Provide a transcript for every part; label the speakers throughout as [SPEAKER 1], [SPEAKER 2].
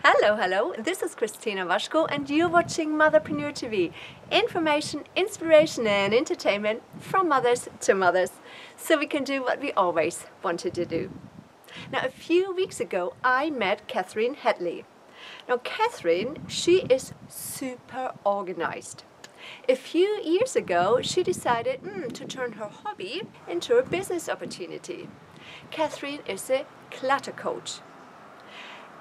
[SPEAKER 1] Hello, hello, this is Christina Waschko and you're watching Motherpreneur TV. Information, inspiration and entertainment from mothers to mothers, so we can do what we always wanted to do. Now, a few weeks ago I met Kathleen Hatley. Now Kathleen, she is super organized. A few years ago she decided to turn her hobby into a business opportunity. Kathleen is a clutter coach.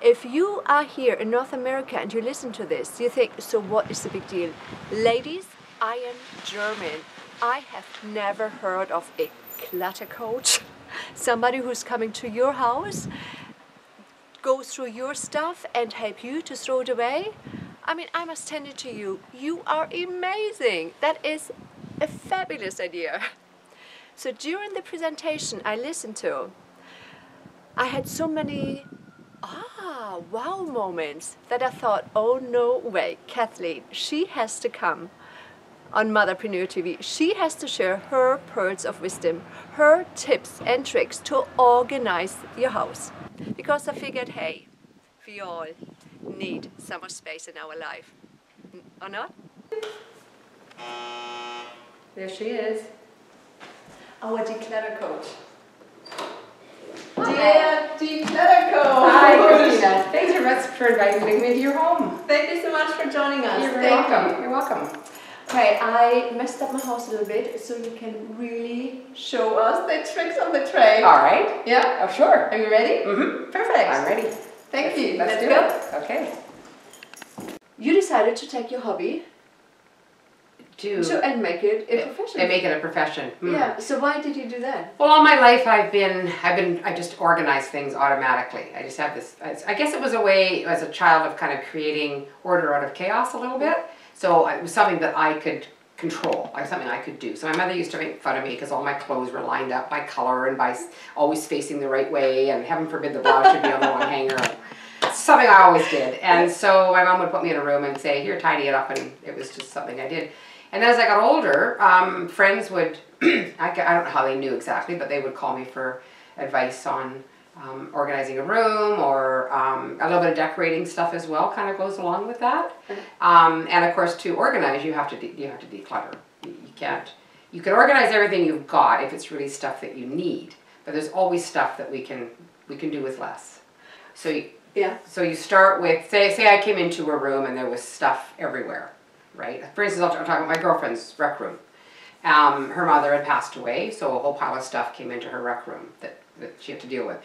[SPEAKER 1] If you are here in North America and you listen to this, you think, so what is the big deal? Ladies, I am German. I have never heard of a clutter coach. Somebody who's coming to your house, go through your stuff and help you to throw it away. I mean, I must tell it to you, you are amazing. That is a fabulous idea. So during the presentation I listened to, I had so many wow moments that I thought, oh no way, Kathleen, she has to come on Motherpreneur TV. She has to share her pearls of wisdom, her tips and tricks to organize your house. Because I figured, hey, we all need some more space in our life, or not? There she is, our declutter coach. Dear Declutter Coach!
[SPEAKER 2] Hi, Christina. Thanks very much for inviting me into your home.
[SPEAKER 1] Thank you so much for joining us.
[SPEAKER 2] You're welcome. You're welcome.
[SPEAKER 1] Okay, I messed up my house a little bit, so you can really show us the tricks on the tray.
[SPEAKER 2] All right.
[SPEAKER 1] Yeah?
[SPEAKER 2] Oh, sure.
[SPEAKER 1] Are you ready?
[SPEAKER 2] Mm-hmm.
[SPEAKER 1] Perfect.
[SPEAKER 2] I'm ready.
[SPEAKER 1] Thank you.
[SPEAKER 2] Let's do it. Okay.
[SPEAKER 1] You decided to take your hobby and make it a profession.
[SPEAKER 2] And make it a profession.
[SPEAKER 1] Yeah. So why did you do that?
[SPEAKER 2] Well, all my life I just organize things automatically. I just have this. I guess it was a way as a child of kind of creating order out of chaos a little bit. So it was something that I could control, like something I could do. So my mother used to make fun of me because all my clothes were lined up by color and by always facing the right way, and heaven forbid the blouse should be on the one hanger. Something I always did. And so my mom would put me in a room and say, here, tidy it up, and it was just something I did. And as I got older, friends would, I don't know how they knew exactly, but they would call me for advice on organizing a room, or a little bit of decorating stuff as well kind of goes along with that. And of course, to organize, you have to declutter. You can organize everything you've got if it's really stuff that you need, but there's always stuff that we can do with less. So you start with, say I came into a room and there was stuff everywhere. Right. For instance, I'll talk about my girlfriend's rec room. Her mother had passed away, so a whole pile of stuff came into her rec room that she had to deal with.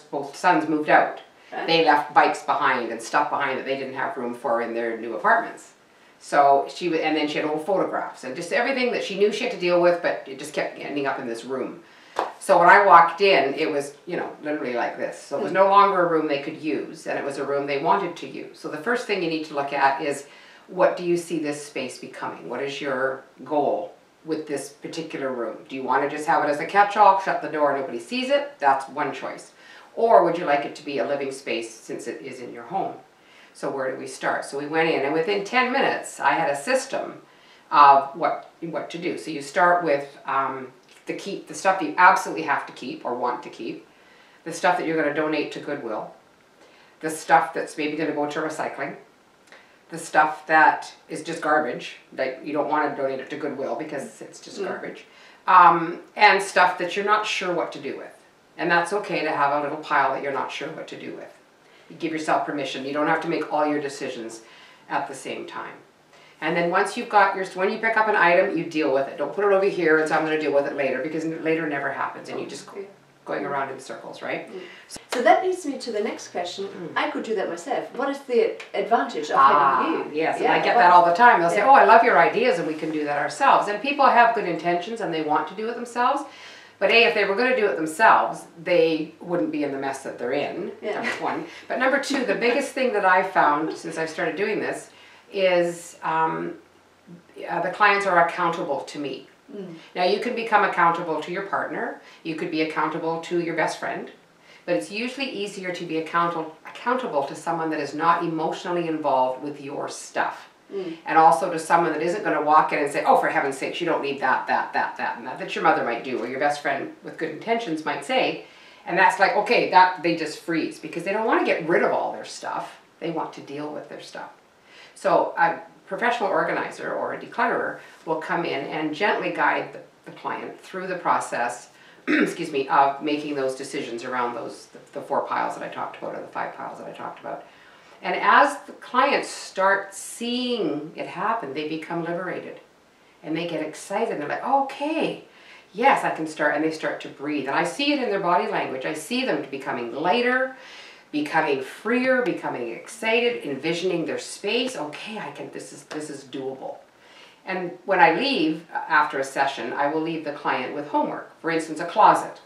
[SPEAKER 2] Both sons moved out. They left bikes behind and stuff behind that they didn't have room for in their new apartments. So and then she had old photographs and just everything that she knew she had to deal with, but it just kept ending up in this room. So when I walked in, it was, literally like this. So it was no longer a room they could use, and it was a room they wanted to use. So the first thing you need to look at is, what do you see this space becoming? What is your goal with this particular room? Do you want to just have it as a catch-all, shut the door, nobody sees it? That's one choice. Or would you like it to be a living space since it is in your home? So where do we start? So we went in, and within 10 minutes, I had a system of what to do. So you start with the stuff that you absolutely have to keep or want to keep, the stuff that you're going to donate to Goodwill, the stuff that's maybe going to go to recycling, the stuff that is just garbage, that you don't want to donate it to Goodwill because it's just garbage, and stuff that you're not sure what to do with. And that's okay to have a little pile that you're not sure what to do with. You give yourself permission. You don't have to make all your decisions at the same time. And then once you've got when you pick up an item, you deal with it. Don't put it over here and say, I'm going to deal with it later, because later never happens and you just going around in circles, right?
[SPEAKER 1] So that leads me to the next question. I could do that myself. What is the advantage of having you?
[SPEAKER 2] Yes, and I get that all the time. They'll say, oh, I love your ideas, and we can do that ourselves. And people have good intentions and they want to do it themselves. But if they were going to do it themselves, they wouldn't be in the mess that they're in. That's one. But number two, the biggest thing that I've found since I started doing this is the clients are accountable to me. Now, you can become accountable to your partner. You could be accountable to your best friend. But it's usually easier to be accountable to someone that is not emotionally involved with your stuff. And also to someone that isn't going to walk in and say, oh, for heaven's sakes, you don't need that, and that your mother might do, or your best friend with good intentions might say, And that's like, okay, that they just freeze because they don't want to get rid of all their stuff. They want to deal with their stuff. So a professional organizer or a declutterer will come in and gently guide the client through the process, excuse me, of making those decisions around the 4 piles that I talked about, or the 5 piles that I talked about. And as the clients start seeing it happen, they become liberated and they get excited. They're like, okay, yes, I can start, and they start to breathe. And I see it in their body language. I see them becoming lighter, becoming freer, becoming excited, envisioning their space. Okay, I can, this is doable. And when I leave after a session, I will leave the client with homework. For instance, a closet.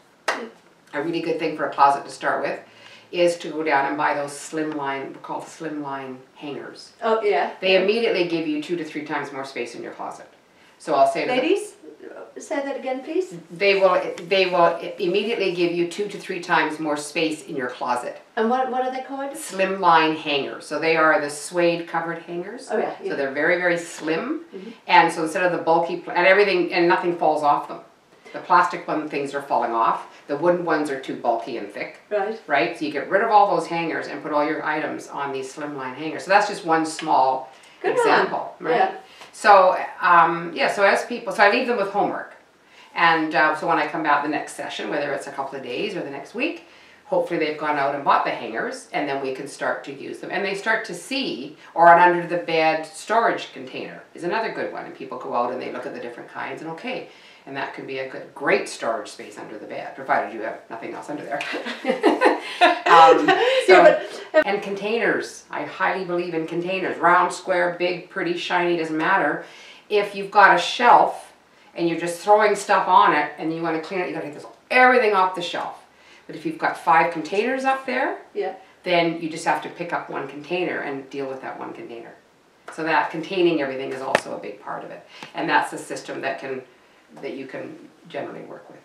[SPEAKER 2] A really good thing for a closet to start with is to go down and buy those slimline, we're called slimline hangers.
[SPEAKER 1] Oh, yeah.
[SPEAKER 2] They immediately give you 2 to 3 times more space in your closet. So I'll say to
[SPEAKER 1] ladies, say that again, please.
[SPEAKER 2] They will immediately give you 2 to 3 times more space in your closet.
[SPEAKER 1] And what are they called?
[SPEAKER 2] Slimline hangers. So they are the suede covered hangers.
[SPEAKER 1] Oh yeah.
[SPEAKER 2] So they're very, very slim. And so instead of the bulky, and everything, and nothing falls off them. The plastic things are falling off. The wooden ones are too bulky and thick. Right. Right? So you get rid of all those hangers and put all your items on these slimline hangers. So that's just one small example. Right? Yeah. So, so as people, so I leave them with homework. And so when I come back the next session, whether it's a couple of days or the next week, hopefully they've gone out and bought the hangers, and then we can start to use them. And they start to see, or an under the bed storage container is another good one. And people go out and they look at the different kinds, and okay, and that can be a great storage space under the bed, provided you have nothing else under there. And containers. I highly believe in containers. Round, square, big, pretty, shiny, doesn't matter. If you've got a shelf and you're just throwing stuff on it and you want to clean it, you got to get everything off the shelf. But if you've got 5 containers up there, then you just have to pick up 1 container and deal with that 1 container. So that containing everything is also a big part of it. And that's the system that you can generally work with.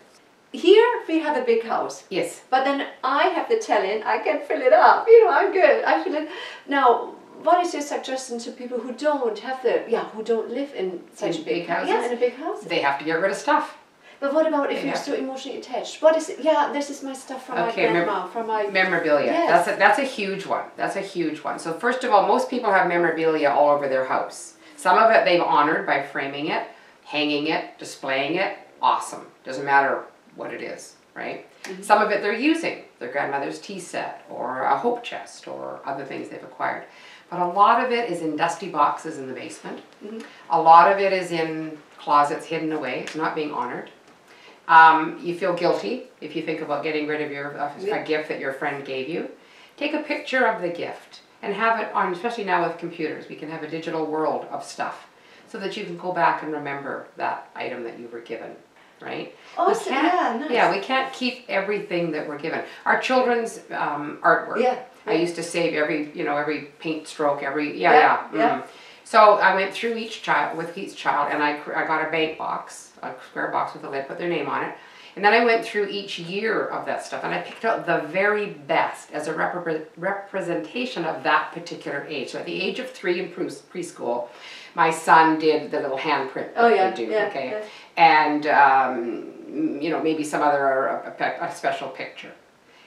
[SPEAKER 1] Here we have a big house.
[SPEAKER 2] Yes.
[SPEAKER 1] But then I have the talent, I can fill it up. You know, I'm good. I fill it. Now, what is your suggestion to people who don't have who don't live in such big houses? Yeah, in a big house.
[SPEAKER 2] They have to get rid of stuff.
[SPEAKER 1] But what about if you're so emotionally attached? What is it? Yeah, this is my stuff from my grandma, from my
[SPEAKER 2] memorabilia. Yes. That's a huge one. That's a huge one. So first of all, most people have memorabilia all over their house. Some of it they've honored by framing it, hanging it, displaying it. Awesome. Doesn't matter what it is, right? Some of it they're using, their grandmother's tea set or a hope chest or other things they've acquired. But a lot of it is in dusty boxes in the basement. A lot of it is in closets hidden away. It's not being honored. You feel guilty if you think about getting rid of a gift that your friend gave you. Take a picture of the gift and have it on, especially now with computers, we can have a digital world of stuff so that you can go back and remember that item that you were given. Right?
[SPEAKER 1] Awesome. Nice.
[SPEAKER 2] Yeah, we can't keep everything that we're given. Our children's artwork. Yeah. I used to save every paint stroke, So I went through each child, and I got a bank box, a square box with a lid, put their name on it. And then I went through each year of that stuff, and I picked out the very best as a representation of that particular age. So at the age of 3 in preschool, my son did the little handprint that they do, and maybe some other a special picture.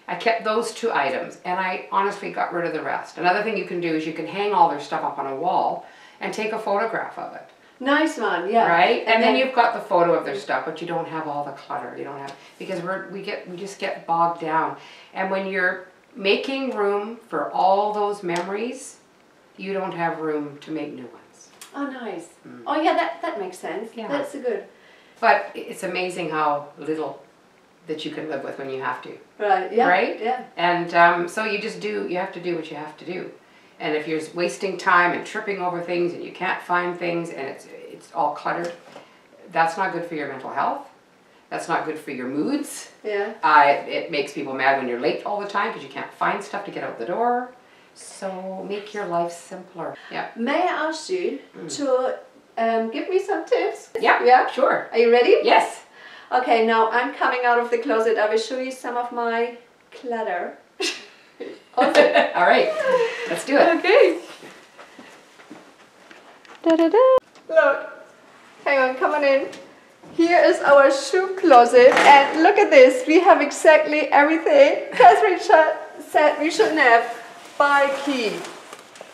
[SPEAKER 2] I kept those 2 items, and I honestly got rid of the rest. Another thing you can do is you can hang all their stuff up on a wall and take a photograph of it.
[SPEAKER 1] Nice one, yeah.
[SPEAKER 2] Right, and then you've got the photo of their stuff, but you don't have all the clutter. You don't have, because we just get bogged down. And when you're making room for all those memories, you don't have room to make new ones.
[SPEAKER 1] Oh, nice. Oh, yeah, that makes sense. Yeah. That's a good.
[SPEAKER 2] But it's amazing how little that you can live with when you have to.
[SPEAKER 1] Right. Yeah.
[SPEAKER 2] Right.
[SPEAKER 1] Yeah.
[SPEAKER 2] And so you have to do what you have to do. And if you're wasting time and tripping over things and you can't find things and it's all cluttered, that's not good for your mental health. That's not good for your moods. Yeah. It makes people mad when you're late all the time because you can't find stuff to get out the door. So make your life simpler. Yeah.
[SPEAKER 1] May I ask you to give me some tips?
[SPEAKER 2] Yeah. Yeah. Sure.
[SPEAKER 1] Are you ready?
[SPEAKER 2] Yes.
[SPEAKER 1] Okay. Now I'm coming out of the closet. I will show you some of my clutter.
[SPEAKER 2] Awesome. All right, let's do it.
[SPEAKER 1] Okay. Da-da-da. Look, hang on, come on in. Here is our shoe closet, and look at this. We have exactly everything. Catherine said we shouldn't have bulky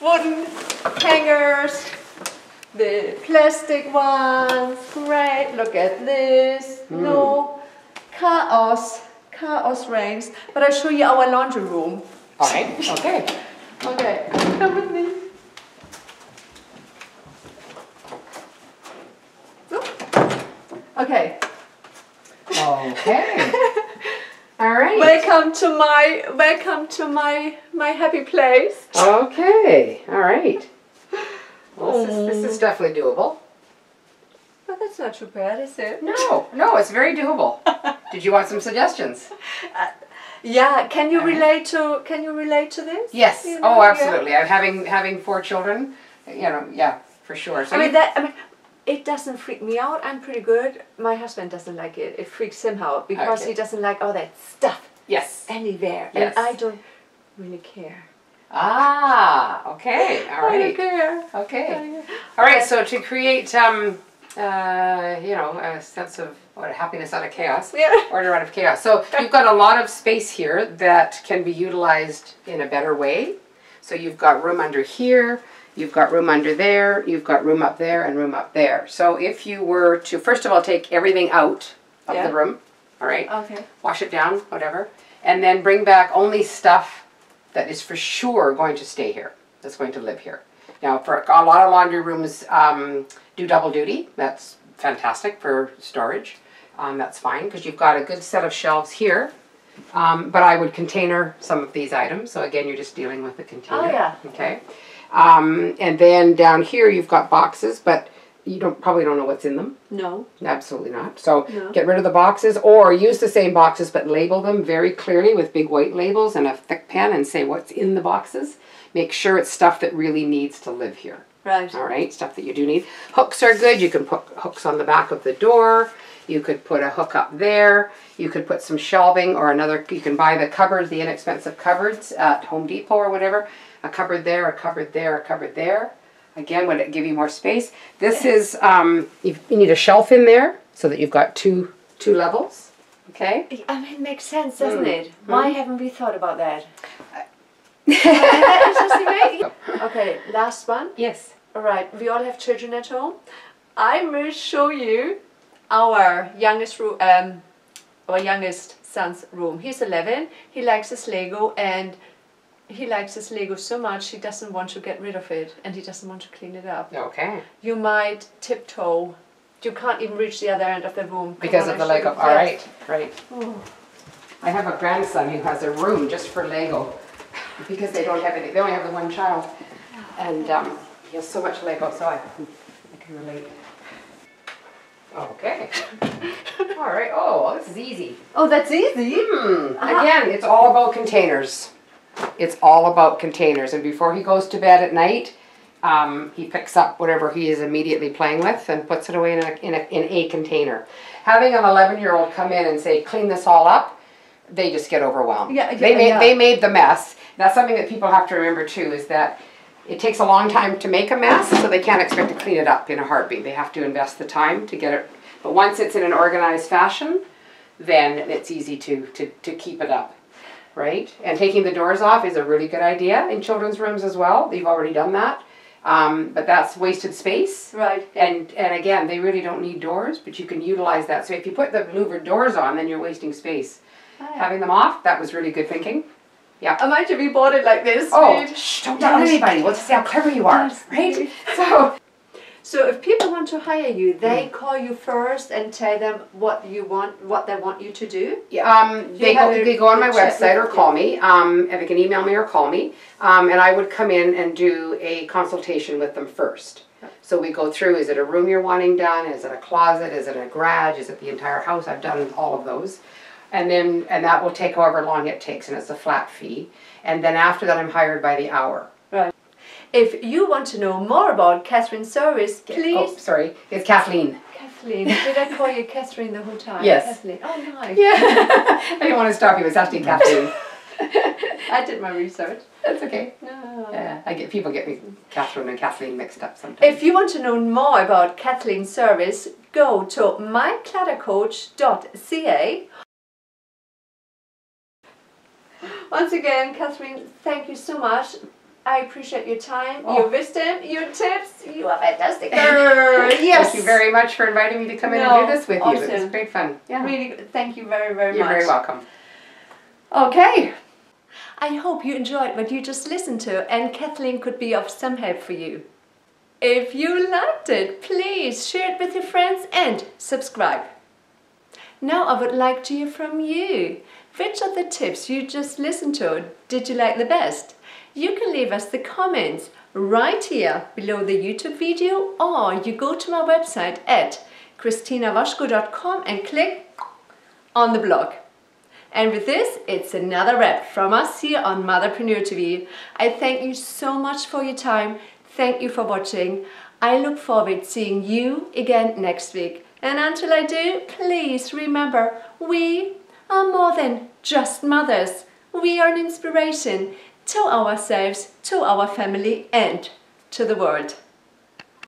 [SPEAKER 1] wooden hangers, the plastic ones. Great. Look at this. No chaos reigns. But I'll show you our laundry room.
[SPEAKER 2] All right. Okay.
[SPEAKER 1] Okay. Come with me. Okay.
[SPEAKER 2] Okay. All right.
[SPEAKER 1] Welcome to my happy place.
[SPEAKER 2] Okay. All right. Well, this is definitely doable.
[SPEAKER 1] But that's not too bad, is it?
[SPEAKER 2] No, it's very doable. Did you want some suggestions?
[SPEAKER 1] Yeah. Can you relate to this?
[SPEAKER 2] Yes.
[SPEAKER 1] You know,
[SPEAKER 2] Oh, absolutely. I'm having 4 children. You know, yeah, for sure. So
[SPEAKER 1] it doesn't freak me out. I'm pretty good. My husband doesn't like it. It freaks him out because he doesn't like all that stuff.
[SPEAKER 2] Yes.
[SPEAKER 1] Anywhere.
[SPEAKER 2] Yes.
[SPEAKER 1] And I don't really care.
[SPEAKER 2] Ah, okay. All right.
[SPEAKER 1] I don't care.
[SPEAKER 2] Okay. All right. So to create, you know, a sense of happiness out of chaos, order out of chaos. So you've got a lot of space here that can be utilized in a better way. So you've got room under here. You've got room under there, you've got room up there, and room up there. So if you were to, first of all, take everything out of the room, all right?
[SPEAKER 1] Okay.
[SPEAKER 2] Wash it down, whatever. And then bring back only stuff that is for sure going to stay here, that's going to live here. Now, for a lot of laundry rooms do double duty. That's fantastic for storage. That's fine, because you've got a good set of shelves here. But I would container some of these items. So again, you're just dealing with the container.
[SPEAKER 1] Oh, yeah.
[SPEAKER 2] Okay. And then down here you've got boxes, but you probably don't know what's in them.
[SPEAKER 1] No.
[SPEAKER 2] Absolutely not. So get rid of the boxes, or use the same boxes but label them very clearly with big white labels and a thick pen and say what's in the boxes. Make sure it's stuff that really needs to live here.
[SPEAKER 1] Right.
[SPEAKER 2] All right, stuff that you do need. Hooks are good. You can put hooks on the back of the door. You could put a hook up there. You could put some shelving or another. You can buy the cupboards, the inexpensive cupboards at Home Depot or whatever. A cupboard there, a cupboard there, a cupboard there. Again, would it give you more space? This is, you need a shelf in there so that you've got two levels. Okay?
[SPEAKER 1] I mean, it makes sense, doesn't it? Why haven't we thought about that? Interesting, right? Okay, last one.
[SPEAKER 2] Yes.
[SPEAKER 1] All right, we all have children at home. I will show you our youngest room, our youngest son's room. He's 11. He likes his Lego, and he likes his Lego so much he doesn't want to get rid of it, and he doesn't want to clean it up.
[SPEAKER 2] Okay.
[SPEAKER 1] You might tiptoe. You can't even reach the other end of the room.
[SPEAKER 2] Because of the Lego. All right, right.
[SPEAKER 1] Oh.
[SPEAKER 2] I have a grandson who has a room just for Lego because they don't have any. They only have the one child, and he has so much Lego. So I can relate. Okay. All right. Oh, this is easy.
[SPEAKER 1] Oh, that's easy.
[SPEAKER 2] Again, it's all about containers. It's all about containers. And before he goes to bed at night, he picks up whatever he is immediately playing with and puts it away in a container. Having an 11-year-old come in and say, clean this all up, they just get overwhelmed. They made the mess. That's something that people have to remember too, is that it takes a long time to make a mess, so they can't expect to clean it up in a heartbeat. They have to invest the time to get it. But once it's in an organized fashion, then it's easy to keep it up, right? And taking the doors off is a really good idea in children's rooms as well. They've already done that. But that's wasted space.
[SPEAKER 1] Right.
[SPEAKER 2] And again, they really don't need doors, but you can utilize that. So if you put the louvered doors on, then you're wasting space. Having them off, that was really good thinking. Yeah.
[SPEAKER 1] Imagine we bought it like this.
[SPEAKER 2] Oh, shh, don't tell anybody. We'll just see how clever you are, right?
[SPEAKER 1] So if people want to hire you, they call you first and tell them what you want, what they want you to do?
[SPEAKER 2] They go on my website or call me. And they can email me or call me. And I would come in and do a consultation with them first. So we go through, is it a room you're wanting done? Is it a closet? Is it a garage? Is it the entire house? I've done all of those. And that will take however long it takes, and it's a flat fee. And then after that, I'm hired by the hour.
[SPEAKER 1] Right. If you want to know more about Catherine's service, please...
[SPEAKER 2] Oh, sorry. It's Kathleen.
[SPEAKER 1] Kathleen. Did I call you Catherine the whole time?
[SPEAKER 2] Yes.
[SPEAKER 1] Kathleen. Oh, nice.
[SPEAKER 2] Yeah. I didn't want to stop you. It's actually Kathleen.
[SPEAKER 1] I did my research.
[SPEAKER 2] That's okay.
[SPEAKER 1] No.
[SPEAKER 2] Yeah, people get me Catherine and Kathleen mixed up sometimes.
[SPEAKER 1] If you want to know more about Kathleen's service, go to mycluttercoach.ca. Once again, Kathleen, thank you so much. I appreciate your time, your wisdom, your tips. You are fantastic. Yes.
[SPEAKER 2] Thank you very much for inviting me to come in and do this with you. It was great fun. Yeah.
[SPEAKER 1] Really, thank you very, very much.
[SPEAKER 2] You're very welcome. Okay.
[SPEAKER 1] I hope you enjoyed what you just listened to and Kathleen could be of some help for you. If you liked it, please share it with your friends and subscribe. Now I would like to hear from you. Which of the tips you just listened to did you like the best? You can leave us the comments right here below the YouTube video, or you go to my website at christinawaschko.com and click on the blog. And with this, it's another wrap from us here on Motherpreneur TV. I thank you so much for your time. Thank you for watching. I look forward to seeing you again next week. And until I do, please remember, we are more than just mothers. We are an inspiration to ourselves, to our family, and to the world.